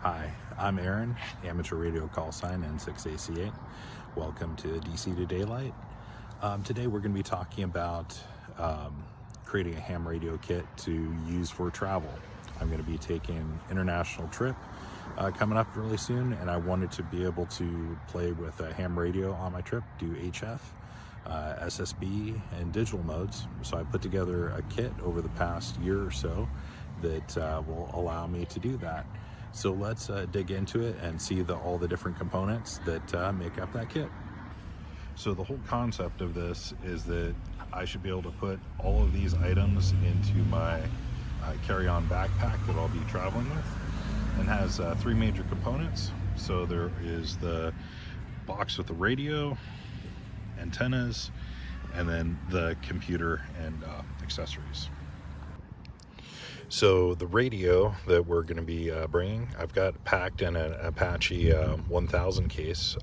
Hi, I'm Aaron, amateur radio call sign N6ACA. Welcome to DC to Daylight. Today we're going to be talking about creating a ham radio kit to use for travel. I'm going to be taking an international trip coming up really soon, and I wanted to be able to play with a ham radio on my trip, do HF, SSB, and digital modes. So I put together a kit over the past year or so that will allow me to do that. So let's dig into it and see all the different components that make up that kit. So the whole concept of this is that I should be able to put all of these items into my carry-on backpack that I'll be traveling with, and has three major components. So there is the box with the radio, antennas, and then the computer and accessories. So the radio that we're going to be bringing, I've got packed in an Apache 1000 case.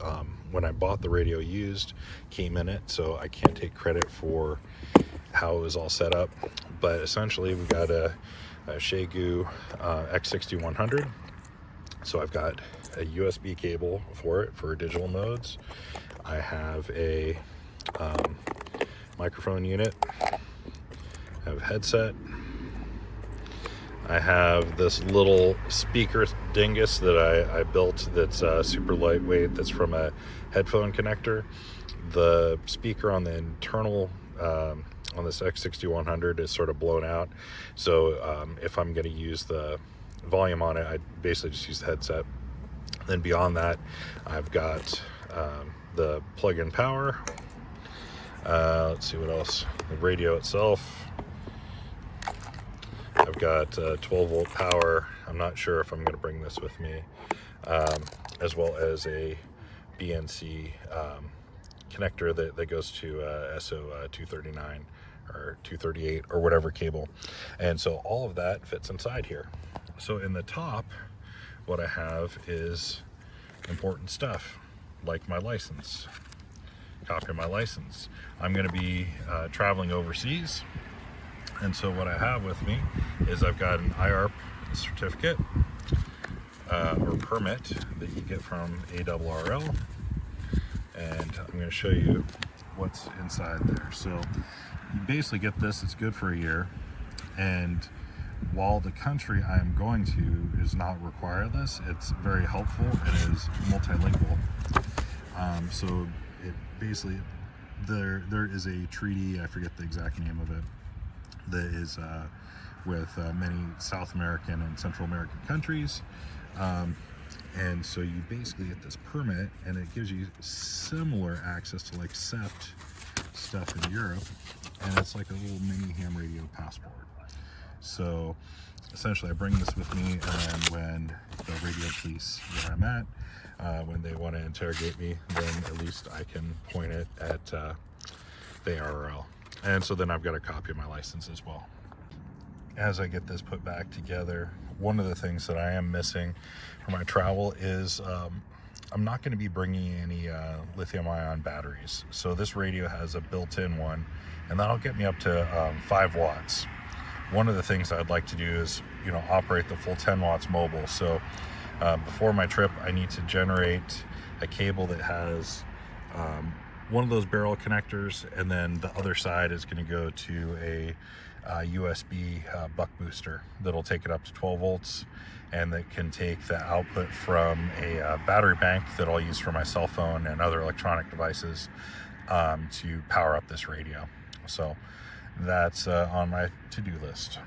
When I bought the radio used, came in it, so I can't take credit for how it was all set up. But essentially, we got a Xiegu X6100. So I've got a USB cable for it for digital modes. I have a microphone unit. I have a headset. I have this little speaker dingus that I built that's super lightweight, that's from a headphone connector. The speaker on the internal on this X6100 is sort of blown out, so if I'm going to use the volume on it, I basically just use the headset. Then beyond that, I've got the plug-in power. Let's see what else. The radio itself. I've got 12-volt power. I'm not sure if I'm going to bring this with me, as well as a BNC connector that goes to SO239 or 238 or whatever cable. And so all of that fits inside here. So in the top, what I have is important stuff like my license, copy of my license. I'm going to be traveling overseas. And so what I have with me is I've got an IARP certificate or permit that you get from ARRL, and I'm going to show you what's inside there. So you basically get this. It's good for a year, and while the country I am going to does not require this, it's very helpful. It is multilingual. So it basically, there is a treaty, I forget the exact name of it, that is with many South American and Central American countries, and so you basically get this permit, and it gives you similar access to like SEPT stuff in Europe, and it's like a little mini ham radio passport. So essentially I bring this with me, and then when the radio police where I'm at, when they want to interrogate me, then at least I can point it at the ARRL. And so then I've got a copy of my license as well. As I get this put back together, one of the things that I am missing for my travel is I'm not going to be bringing any lithium-ion batteries. So this radio has a built-in one, and that'll get me up to 5 watts. One of the things I'd like to do is, operate the full 10 watts mobile. So before my trip, I need to generate a cable that has one of those barrel connectors, and then the other side is going to go to a USB buck booster that'll take it up to 12 volts, and that can take the output from a battery bank that I'll use for my cell phone and other electronic devices to power up this radio. So that's on my to-do list.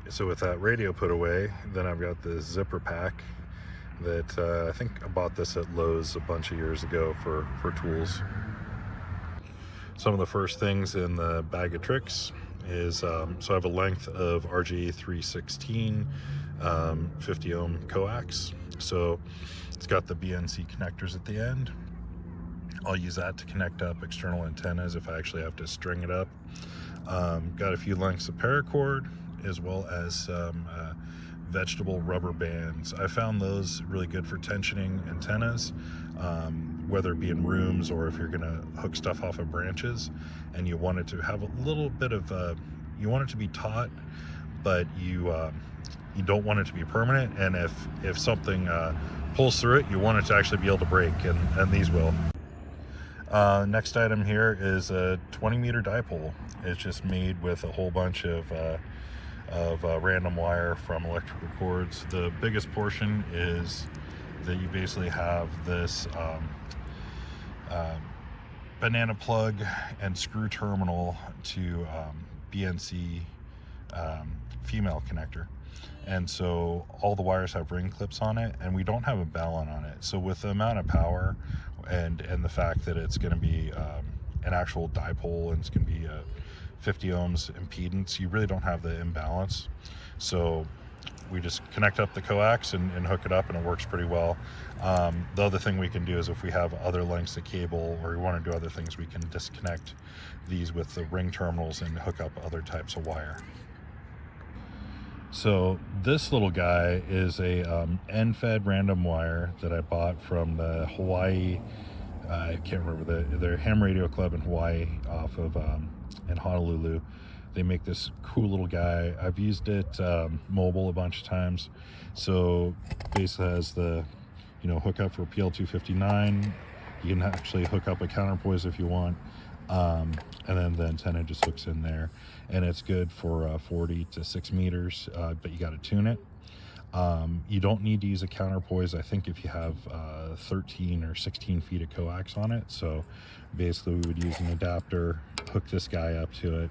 So with that radio put away, then I've got this zipper pack that I think I bought this at Lowe's a bunch of years ago for tools. Some of the first things in the bag of tricks is, so I have a length of RG316 50 ohm coax. So it's got the BNC connectors at the end. I'll use that to connect up external antennas if I actually have to string it up. Got a few lengths of paracord, as well as some vegetable rubber bands. I found those really good for tensioning antennas, whether it be in rooms or if you're going to hook stuff off of branches, and you want it to have a little bit of you want it to be taut, but you You don't want it to be permanent, and if something pulls through it, you want it to actually be able to break, and these will. Next item here is a 20-meter dipole. It's just made with a whole bunch of random wire from electrical cords. The biggest portion is that you basically have this banana plug and screw terminal to BNC female connector, and so all the wires have ring clips on it, and we don't have a balun on it. So with the amount of power and the fact that it's going to be an actual dipole and it's going to be a 50 ohms impedance, you really don't have the imbalance. So we just connect up the coax and hook it up, and it works pretty well. The other thing we can do is if we have other lengths of cable or we want to do other things, we can disconnect these with the ring terminals and hook up other types of wire. So this little guy is a end-fed random wire that I bought from the Hawaii, I can't remember, their ham radio club in Hawaii off of in Honolulu. They make this cool little guy. I've used it mobile a bunch of times. So basically has the hookup for PL259. You can actually hook up a counterpoise if you want, and then the antenna just hooks in there, and it's good for 40 to 6 meters, but you got to tune it. You don't need to use a counterpoise, I think, if you have 13 or 16 feet of coax on it. So basically we would use an adapter, hook this guy up to it,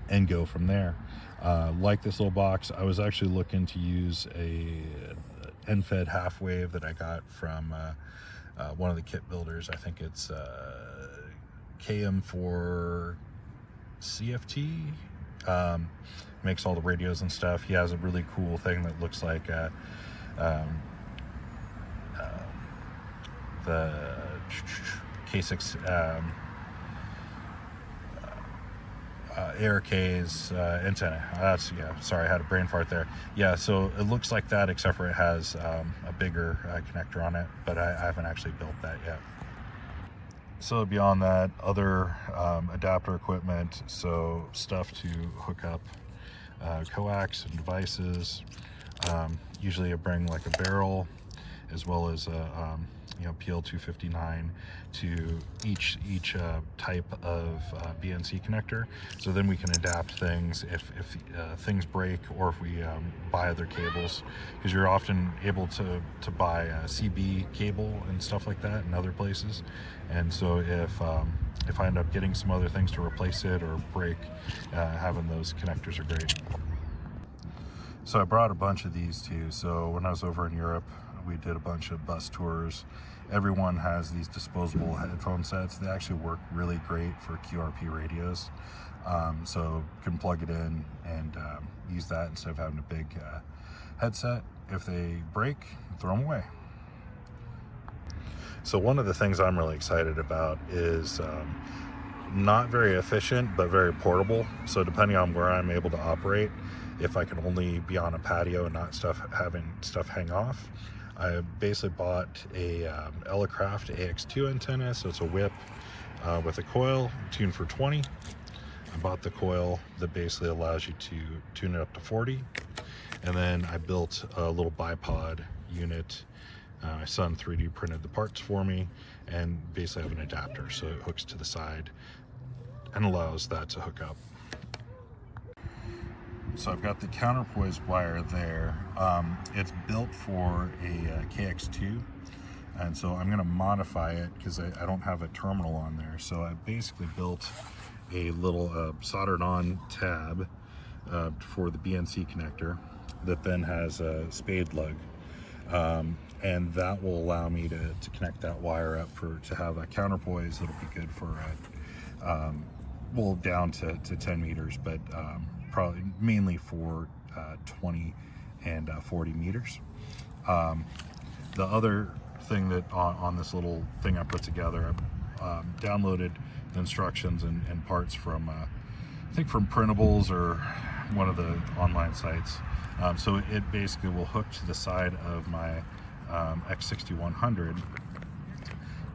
and go from there. Like this little box, I was actually looking to use a end-fed half wave that I got from one of the kit builders. I think it's KM4 CFT. Makes all the radios and stuff. He has a really cool thing that looks like the K6 ARK's antenna. Sorry, I had a brain fart there. Yeah, so it looks like that, except for it has a bigger connector on it, but I haven't actually built that yet. So beyond that, other adapter equipment, so stuff to hook up coax and devices. Usually I bring like a barrel as well as a PL259 to each type of BNC connector, so then we can adapt things if things break, or if we buy other cables, because you're often able to buy a CB cable and stuff like that in other places. And so if I end up getting some other things to replace it or break, having those connectors are great. So I brought a bunch of these too. So when I was over in Europe, we did a bunch of bus tours. Everyone has these disposable headphone sets. They actually work really great for QRP radios. So you can plug it in and use that instead of having a big headset. If they break, throw them away. So one of the things I'm really excited about is not very efficient, but very portable. So depending on where I'm able to operate, if I can only be on a patio and not having stuff hang off, I basically bought a Elecraft AX2 antenna. So it's a whip with a coil tuned for 20. I bought the coil that basically allows you to tune it up to 40. And then I built a little bipod unit. My son 3D printed the parts for me, and basically have an adapter, so it hooks to the side and allows that to hook up. So I've got the counterpoise wire there. It's built for a KX2, and so I'm going to modify it because I don't have a terminal on there. So I basically built a little soldered on tab for the BNC connector that then has a spade lug. And that will allow me to connect that wire up to have a counterpoise that'll be good for well, down to 10 meters, but probably mainly for 20 and 40 meters. The other thing that on this little thing I put together, I downloaded the instructions and parts from I think from Printables or one of the online sites. So it basically will hook to the side of my X6100,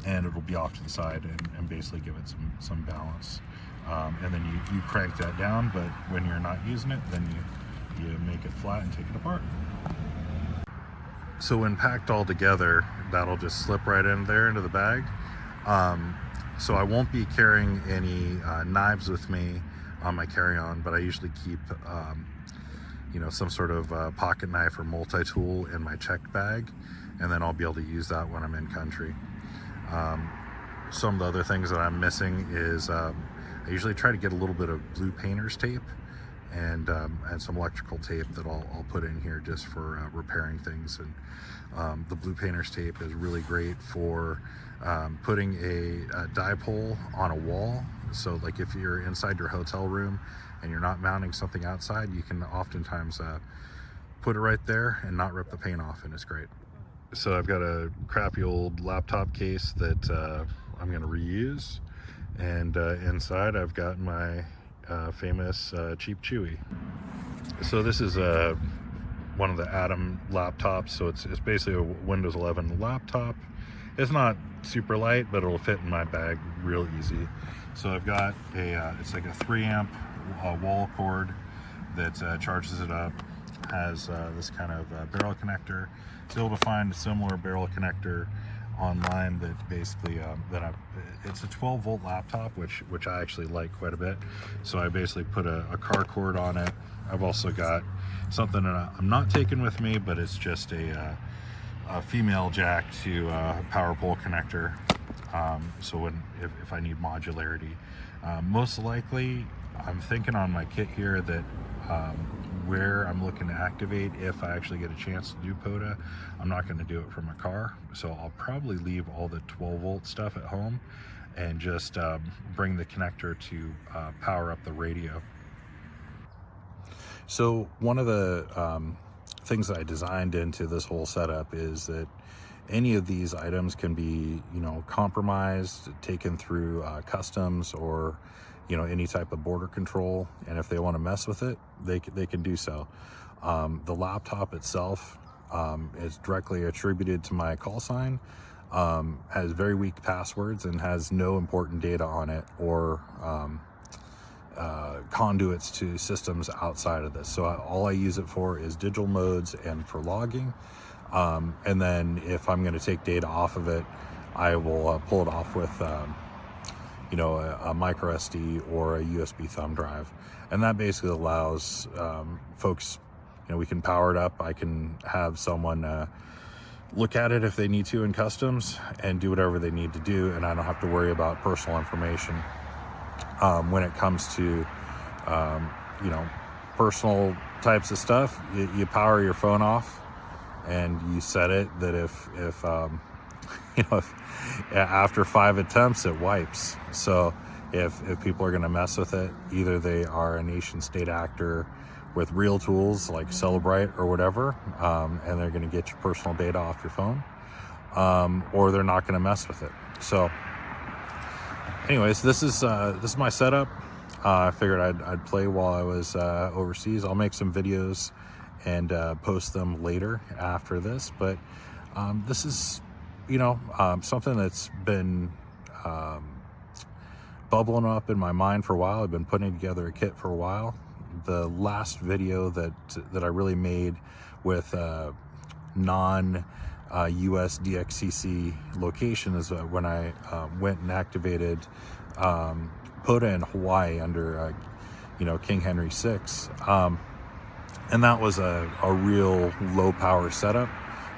and it'll be off to the side and basically give it some balance. And then you crank that down, but when you're not using it, then you you make it flat and take it apart. So when packed all together, that'll just slip right in there into the bag. So I won't be carrying any knives with me on my carry-on, but I usually keep you know, some sort of pocket knife or multi-tool in my checked bag, and then I'll be able to use that when I'm in country. Some of the other things that I'm missing is I usually try to get a little bit of blue painter's tape and some electrical tape that I'll put in here just for repairing things. And the blue painter's tape is really great for putting a dipole on a wall. So like if you're inside your hotel room and you're not mounting something outside, you can oftentimes put it right there and not rip the paint off, and it's great. So I've got a crappy old laptop case that I'm going to reuse, and inside I've got my famous cheap Chewy. So this is one of the Atom laptops, so it's basically a Windows 11 laptop. It's not super light, but it'll fit in my bag real easy. So I've got it's like a 3 amp wall cord that charges it up, has this kind of barrel connector. So able to find a similar barrel connector online that basically it's a 12 volt laptop, which I actually like quite a bit. So I basically put a car cord on it. I've also got something that I'm not taking with me, but it's just a female jack to power pole connector. So if I need modularity, most likely I'm thinking on my kit here that where I'm looking to activate, if I actually get a chance to do POTA, I'm not going to do it from a car. So I'll probably leave all the 12 volt stuff at home and just bring the connector to power up the radio. So one of the things that I designed into this whole setup is that any of these items can be, you know, compromised, taken through customs or, you know, any type of border control, and if they want to mess with it, they can do so. The laptop itself is directly attributed to my call sign, has very weak passwords, and has no important data on it or conduits to systems outside of this. So all I use it for is digital modes and for logging. And then if I'm going to take data off of it, I will pull it off with you know, a micro SD or a USB thumb drive, and that basically allows folks, you know, we can power it up. I can have someone look at it if they need to in customs and do whatever they need to do, and I don't have to worry about personal information. When it comes to you know, personal types of stuff, you power your phone off and you set it that if you know, if after 5 attempts it wipes. So if people are going to mess with it, either they are a nation state actor with real tools like Celebrite or whatever, and they're going to get your personal data off your phone, or they're not going to mess with it. So anyways, this is my setup. I figured I'd play while I was overseas. I'll make some videos and post them later after this, but this is, you know, something that's been bubbling up in my mind for a while. I've been putting together a kit for a while. The last video that I really made with non-US N6ACA location is when I went and activated POTA in Hawaii under you know, King Henry VI, and that was a real low power setup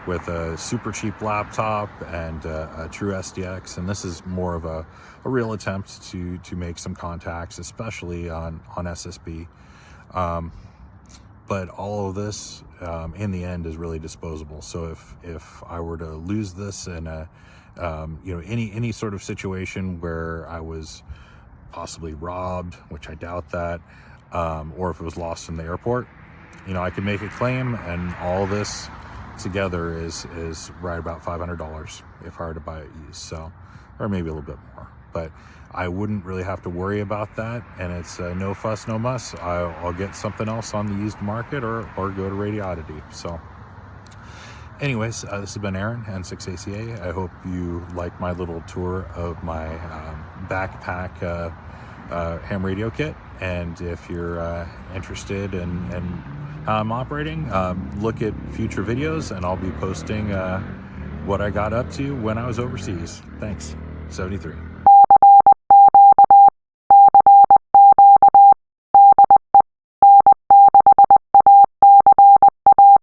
with a super cheap laptop and a true SDX, and this is more of a real attempt to make some contacts, especially on SSB. But all of this in the end is really disposable. So if I were to lose this in a you know, any sort of situation where I was possibly robbed, which I doubt that, or if it was lost in the airport, you know, I could make a claim, and all this together is right about $500 if I were to buy it used. So, or maybe a little bit more, but I wouldn't really have to worry about that, and it's no fuss, no muss. I'll get something else on the used market or go to Radioddity. So anyways, this has been Aaron, N6ACA. I hope you like my little tour of my backpack ham radio kit, and if you're interested in how I'm operating. Look at future videos, and I'll be posting what I got up to when I was overseas. Thanks. 73.